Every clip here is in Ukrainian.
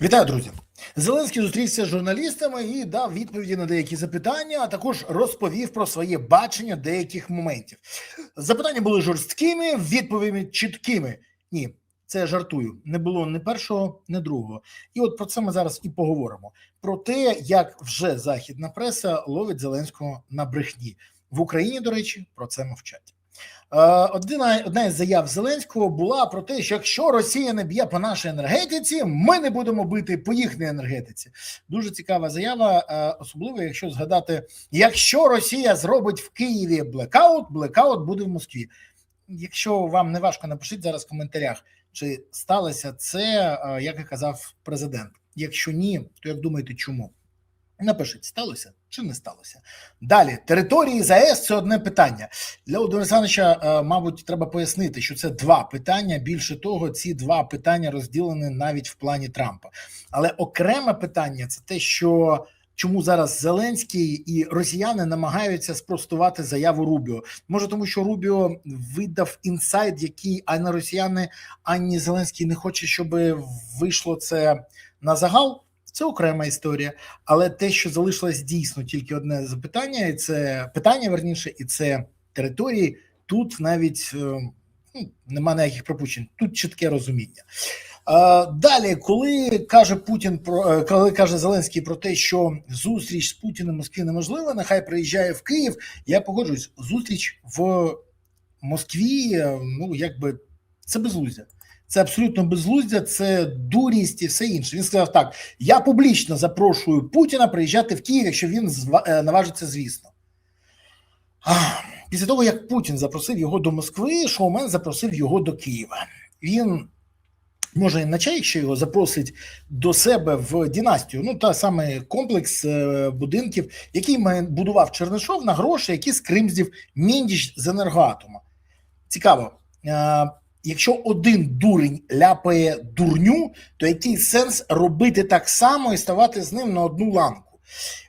Вітаю, друзі! Зеленський зустрівся з журналістами і дав відповіді на деякі запитання, а також розповів про своє бачення деяких моментів. Запитання були жорсткими, відповіді чіткими. Ні, це я жартую. Не було ні першого, ні другого. І от про це ми зараз і поговоримо. Про те, як вже західна преса ловить Зеленського на брехні. В Україні, до речі, про це мовчать. Одна із заяв Зеленського була про те, що якщо Росія не б'є по нашій енергетиці, ми не будемо бити по їхній енергетиці. Дуже цікава заява, особливо якщо згадати, якщо Росія зробить в Києві блекаут буде в Москві. Якщо вам не важко, напишіть зараз в коментарях, чи сталося це, як і казав президент. Якщо ні, то як думаєте, чому? Напишіть, сталося чи не сталося. Далі, території ЗАЕС – це одне питання. Для Володимира Олександровича, мабуть, треба пояснити, що це два питання. Більше того, ці два питання розділені навіть в плані Трампа. Але окреме питання – це те, що чому зараз Зеленський і росіяни намагаються спростувати заяву Рубіо. Може тому, що Рубіо видав інсайд, який ані росіяни, ані Зеленський не хоче, щоб вийшло це на загал. Це окрема історія, але те, що залишилось дійсно тільки одне запитання, і це питання, верніше, і це території, тут навіть немає ніяких припущень, тут чітке розуміння. Далі, коли каже Зеленський про те, що зустріч з Путіним в Москві неможлива, нехай приїжджає в Київ, я погоджуюсь, зустріч в Москві, це безглуздя. Це абсолютно безглуздя, це дурість і все інше. Він сказав так, я публічно запрошую Путіна приїжджати в Київ, якщо він наважиться, звісно. Після того, як Путін запросив його до Москви, шоумен запросив його до Києва. Він, може, іначе, якщо його запросить до себе в династію, та саме комплекс будинків, який будував Чернишов на гроші, які скримздів Міндіч з Енергоатома. Цікаво. Якщо один дурень ляпає дурню, то який сенс робити так само і ставати з ним на одну ланку?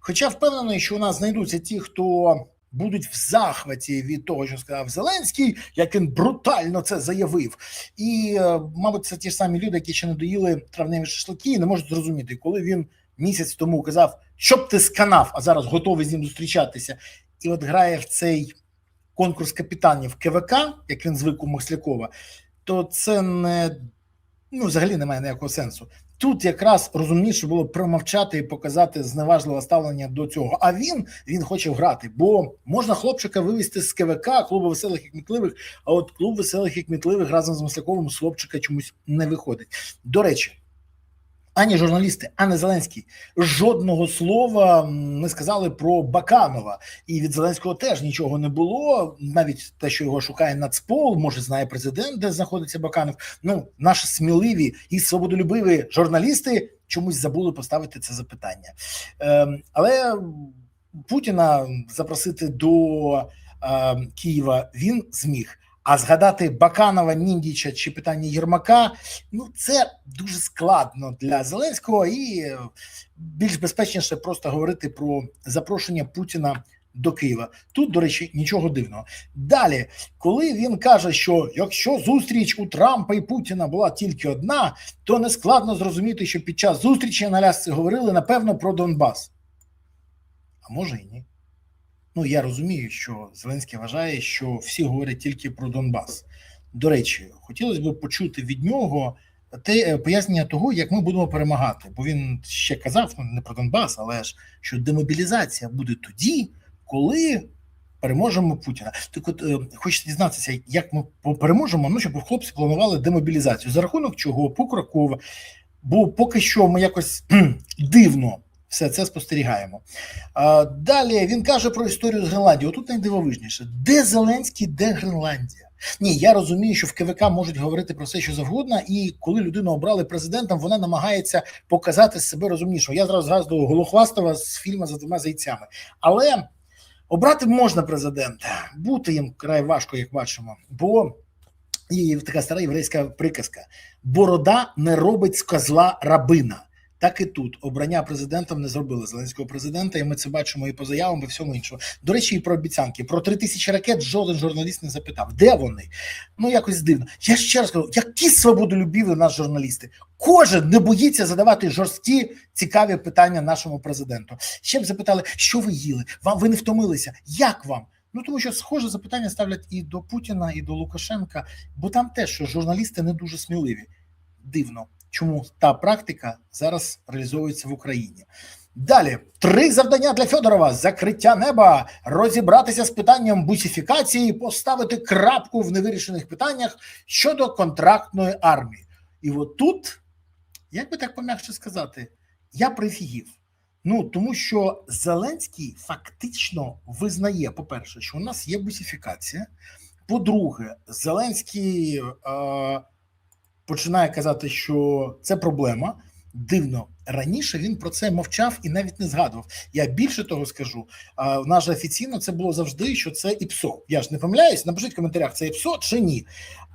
Хоча впевнений, що у нас знайдуться ті, хто будуть в захваті від того, що сказав Зеленський, як він брутально це заявив. І, мабуть, це ті ж самі люди, які ще не доїли травневі шашлики і не можуть зрозуміти, коли він місяць тому казав, щоб ти сканав, а зараз готовий з ним зустрічатися. І от грає в цей конкурс капітанів КВК, як він звик у Маслякова, то це взагалі немає ніякого сенсу. Тут якраз розумніше було промовчати і показати зневажливе ставлення до цього. А він хоче грати, бо можна хлопчика вивезти з КВК, клубу веселих і кмітливих, а от клуб веселих і кмітливих разом з Масляковим з хлопчика чомусь не виходить. До речі, ані журналісти, ані Зеленський жодного слова не сказали про Баканова. І від Зеленського теж нічого не було. Навіть те, що його шукає Нацпол, може знає президент, де знаходиться Баканов. Наші сміливі і свободолюбиві журналісти чомусь забули поставити це запитання. Але Путіна запросити до Києва він зміг. А згадати Баканова, Міндіча чи питання Єрмака, це дуже складно для Зеленського і більш безпечніше просто говорити про запрошення Путіна до Києва. Тут, до речі, нічого дивного. Далі, коли він каже, що якщо зустріч у Трампа і Путіна була тільки одна, то не складно зрозуміти, що під час зустрічі на лясці говорили, напевно, про Донбас. А може і ні. Я розумію, що Зеленський вважає, що всі говорять тільки про Донбас. До речі, хотілося б почути від нього пояснення того, як ми будемо перемагати. Бо він ще казав, не про Донбас, але ж, що демобілізація буде тоді, коли переможемо Путіна. Так от, хочеться дізнатися, як ми переможемо, щоб хлопці планували демобілізацію. За рахунок чого? Покрокова. Бо поки що ми якось дивно все це спостерігаємо. Далі він каже про історію з Гренландією. Отут найдивовижніше. Де Зеленський, де Гренландія? Ні, я розумію, що в КВК можуть говорити про все, що завгодно, і коли людину обрали президентом, вона намагається показати себе розумнішою. Я зараз згадую Голохвастова з фільму «За двома зайцями». Але обрати можна президента, бути їм край важко, як бачимо, бо і така стара єврейська приказка. Борода не робить з козла рабина. Так і тут обрання президентом не зробили Зеленського президента, і ми це бачимо і по заявам, і всьому іншому. До речі, і про обіцянки. Про 3000 ракет жоден журналіст не запитав. Де вони? Ну, якось дивно. Я ще раз кажу, які свободолюбиві у нас журналісти. Кожен не боїться задавати жорсткі, цікаві питання нашому президенту. Ще б запитали, що ви їли? Ви не втомилися? Як вам? Ну, тому що схоже запитання ставлять і до Путіна, і до Лукашенка, бо там теж, що журналісти не дуже сміливі. Дивно, чому та практика зараз реалізовується в Україні. Далі, 3 завдання для Федорова: закриття неба, розібратися з питанням бусифікації, поставити крапку в невирішених питаннях щодо контрактної армії. І от тут, як би так пом'якше сказати, я прифігів. Ну, тому що Зеленський фактично визнає, по-перше, що у нас є бусифікація. По-друге, Зеленський починає казати, що це проблема. Дивно, раніше він про це мовчав і навіть не згадував. Я більше того скажу, в нас же офіційно це було завжди, що це ІПСО. Я ж не помиляюсь, напишіть в коментарях, це ІПСО чи ні.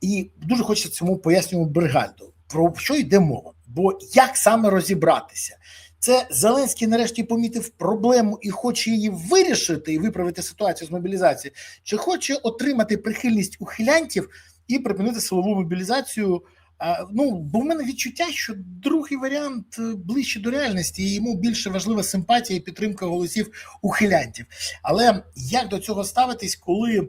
І дуже хочеться цьому пояснювати Бригальду, про що йде мова. Бо як саме розібратися? Це Зеленський нарешті помітив проблему і хоче її вирішити і виправити ситуацію з мобілізацією, чи хоче отримати прихильність ухилянтів і припинити силову мобілізацію. Ну, бо в мене відчуття, що другий варіант ближче до реальності, і йому більше важлива симпатія і підтримка голосів ухилянтів. Але як до цього ставитись, коли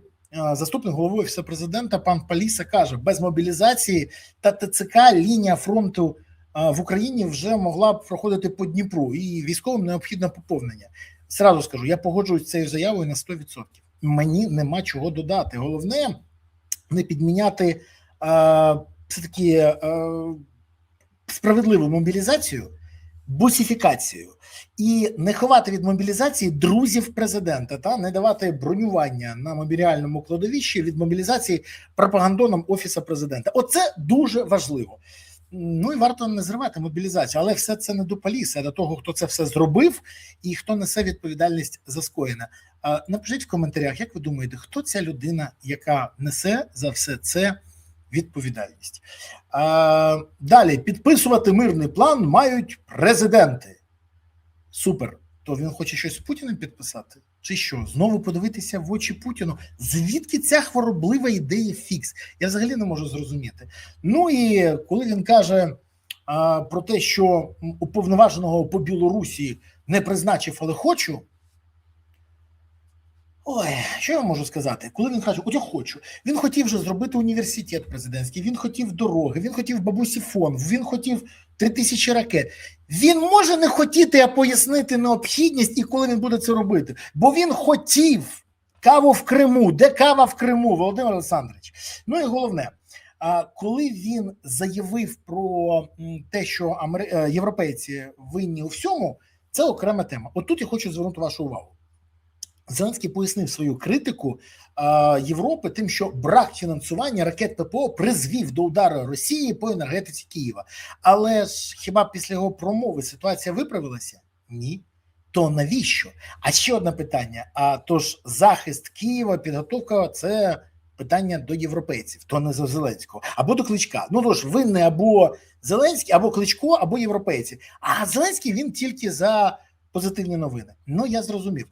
заступник голови Офісу президента пан Паліса каже, без мобілізації та ТЦК лінія фронту в Україні вже могла б проходити по Дніпру, і військовим необхідне поповнення. Зразу скажу, я погоджуюсь з цією заявою на 100%. Мені нема чого додати. Головне не підміняти все-таки справедливу мобілізацію бусифікацією і не ховати від мобілізації друзів президента, та не давати бронювання на меморіальному кладовищі від мобілізації пропагандоном Офісу президента. Оце дуже важливо. Ну і варто не зривати мобілізацію, але все це не до Паліса, а до того, хто це все зробив і хто несе відповідальність за скоєне. Напишіть в коментарях, як ви думаєте, хто ця людина, яка несе за все це відповідальність. Далі, підписувати мирний план мають президенти. Супер. То він хоче щось з Путіним підписати? Чи що? Знову подивитися в очі Путіну? Звідки ця хвороблива ідея фікс? Я взагалі не можу зрозуміти. Ну і коли він каже про те, що уповноваженого по Білорусі не призначив, але хочу. Ой, що я можу сказати? Коли він каже, от я хочу. Він хотів вже зробити університет президентський, він хотів дороги, він хотів бабусі фонд, він хотів 3000 ракет. Він може не хотіти, а пояснити необхідність і коли він буде це робити. Бо він хотів каву в Криму. Де кава в Криму, Володимир Олександрович? Ну і головне, коли він заявив про те, що європейці винні у всьому, це окрема тема. От тут я хочу звернути вашу увагу. Зеленський пояснив свою критику Європи тим, що брак фінансування ракет ППО призвів до удару Росії по енергетиці Києва. Але ж хіба після його промови ситуація виправилася? Ні. То навіщо? А ще одне питання. Тож захист Києва, підготовка – це питання до європейців, то не за Зеленського. Або до Кличка. Ну тож винний або Зеленський, або Кличко, або європейці. А Зеленський він тільки за позитивні новини. Ну я зрозумів.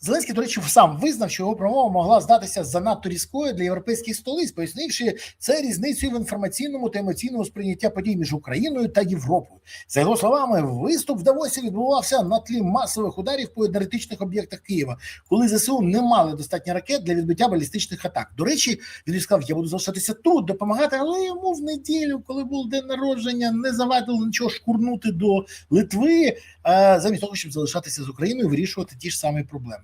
Зеленський, до речі, сам визнав, що його промова могла здатися занадто різкою для європейських столиць, пояснивши це різницею в інформаційному та емоційному сприйняття подій між Україною та Європою. За його словами, виступ в Давосі відбувався на тлі масових ударів по енергетичних об'єктах Києва, коли ЗСУ не мали достатньо ракет для відбиття балістичних атак. До речі, він сказав, я буду залишатися тут, допомагати, але йому в неділю, коли був день народження, не завадило нічого шкурнути до Литви, замість того, щоб залишатися з Україною і вирішувати ті ж самі проблеми.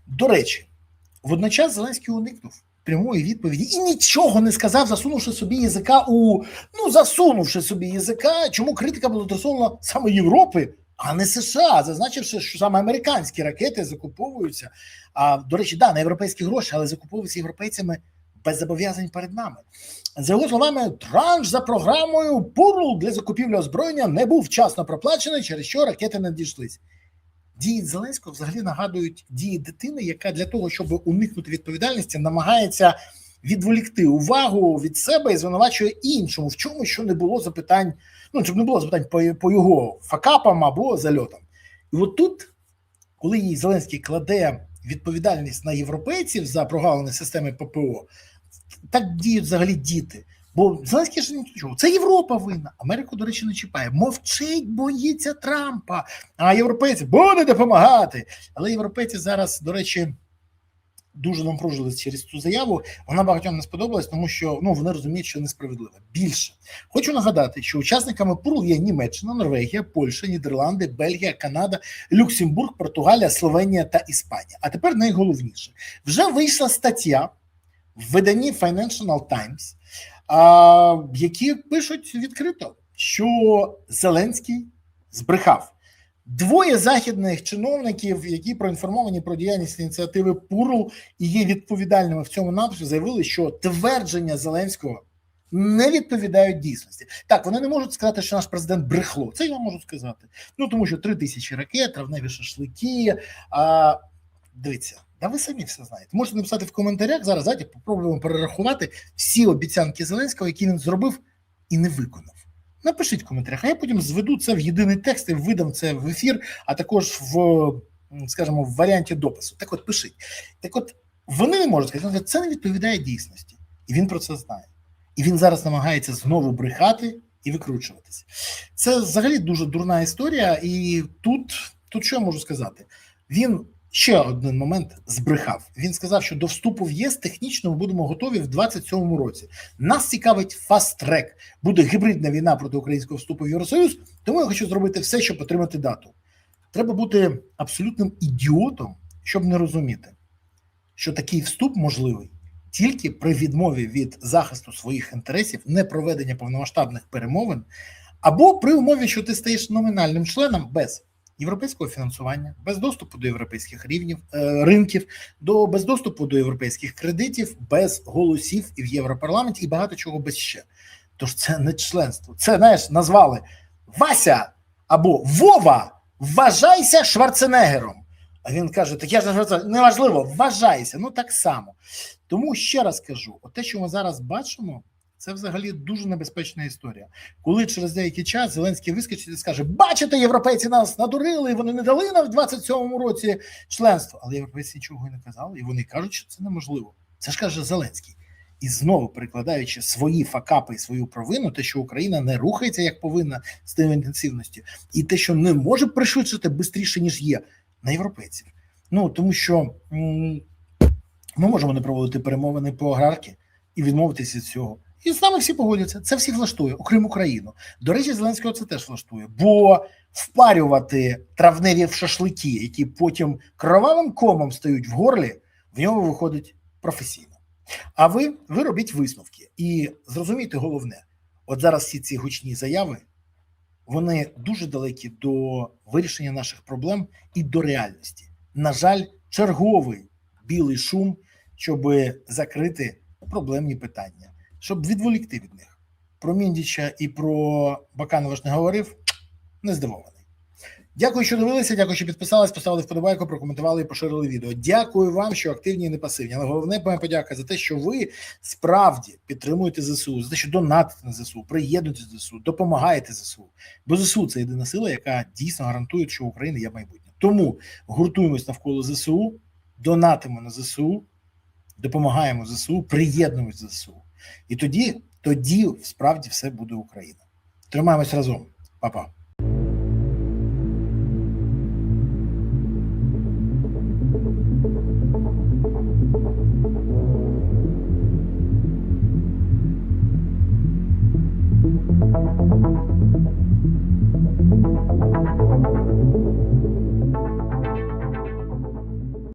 До речі, водночас Зеленський уникнув прямої відповіді і нічого не сказав, засунувши собі язика, чому критика була стосовно саме Європи, а не США, зазначивши, що саме американські ракети закуповуються, до речі, на європейські гроші, але закуповуються європейцями без зобов'язань перед нами. За його словами, транш за програмою ПУРЛ для закупівлі озброєння не був вчасно проплачений, через що ракети не дійшлись. Дії Зеленського взагалі нагадують дії дитини, яка для того, щоб уникнути відповідальності, намагається відволікти увагу від себе і звинувачує іншому в чому, що не було запитань, ну, щоб не було запитань по його факапам або зальотам. І от тут, коли їй Зеленський кладе відповідальність на європейців за прогалини системи ППО, так діють взагалі діти. Бо Зеленський ж нічого. Це Європа винна. Америку, до речі, не чіпає. Мовчить, боїться Трампа. А європейці буде допомагати. Але європейці зараз, до речі, дуже напружились через цю заяву. Вона багатьом не сподобалась, тому що вони розуміють, що несправедливо. Більше. Хочу нагадати, що учасниками ПУРЛ є Німеччина, Норвегія, Польща, Нідерланди, Бельгія, Канада, Люксембург, Португалія, Словенія та Іспанія. А тепер найголовніше. Вже вийшла стаття в виданні Financial Times, які пишуть відкрито, що Зеленський збрехав. Двоє західних чиновників, які проінформовані про діяльність ініціативи ПУРЛ і є відповідальними в цьому напрямку, заявили, що твердження Зеленського не відповідають дійсності. Так, вони не можуть сказати, що наш президент брехло. Це я можу сказати. Тому що 3000 ракет, травневі шашлики. Дивіться, да ви самі все знаєте. Можете написати в коментарях, зараз попробуємо перерахувати всі обіцянки Зеленського, які він зробив і не виконав. Напишіть в коментарях, а я потім зведу це в єдиний текст і видам це в ефір, а також в варіанті допису. Так от, пишіть. Так от, вони не можуть сказати, це не відповідає дійсності. І він про це знає. І він зараз намагається знову брехати і викручуватися. Це взагалі дуже дурна історія, і тут що я можу сказати? Він ще один момент збрехав. Він сказав, що до вступу в ЄС технічно ми будемо готові в 27-му році. Нас цікавить фаст-трек. Буде гібридна війна проти українського вступу в Євросоюз, тому я хочу зробити все, щоб отримати дату. Треба бути абсолютним ідіотом, щоб не розуміти, що такий вступ можливий тільки при відмові від захисту своїх інтересів, непроведення повномасштабних перемовин, або при умові, що ти стаєш номінальним членом без європейського фінансування, без доступу до європейських ринків, без доступу до європейських кредитів, без голосів і в Європарламенті і багато чого без ще. Тож це не членство. Це, назвали Вася або Вова, вважайся Шварценеггером. А він каже, так я ж неважливо, вважайся. Так само. Тому ще раз кажу, те, що ми зараз бачимо, це взагалі дуже небезпечна історія. Коли через деякий час Зеленський вискочить і скаже, бачите, європейці нас надурили, вони не дали нам в 27-му році членство. Але європейці нічого і не казали, і вони кажуть, що це неможливо. Це ж каже Зеленський. І знову перекладаючи свої факапи і свою провину, те, що Україна не рухається, як повинна, з тією інтенсивністю, і те, що не може пришвидшити швидше, ніж є, на європейців. Тому що ми можемо не проводити перемовини по аграрки і відмовитися від цього. І з нами всі погодяться, це всіх влаштує, окрім Україну. До речі, Зеленського це теж влаштує, бо впарювати травневі шашлики, які потім кровавим комом стають в горлі, в нього виходить професійно. А ви робіть висновки і зрозумійте головне, от зараз всі ці гучні заяви, вони дуже далекі до вирішення наших проблем і до реальності. На жаль, черговий білий шум, щоб закрити проблемні питання, щоб відволікти від них. Про Міндіча і про Баканова ж не говорив, не здивований. Дякую, що дивилися, дякую, що підписались, поставили вподобайку, прокоментували і поширили відео. Дякую вам, що активні і не пасивні. Але головне, моя подяка за те, що ви справді підтримуєте ЗСУ, за те, що донатите на ЗСУ, приєднуєтесь до ЗСУ, допомагаєте ЗСУ. Бо ЗСУ – це єдина сила, яка дійсно гарантує, що в Україні є майбутнє. Тому гуртуємось навколо ЗСУ, донатимо на ЗСУ, допомагаємо ЗСУ, приєднуємось до ЗСУ. І тоді справді все буде Україна. Тримаємось разом. Па-па.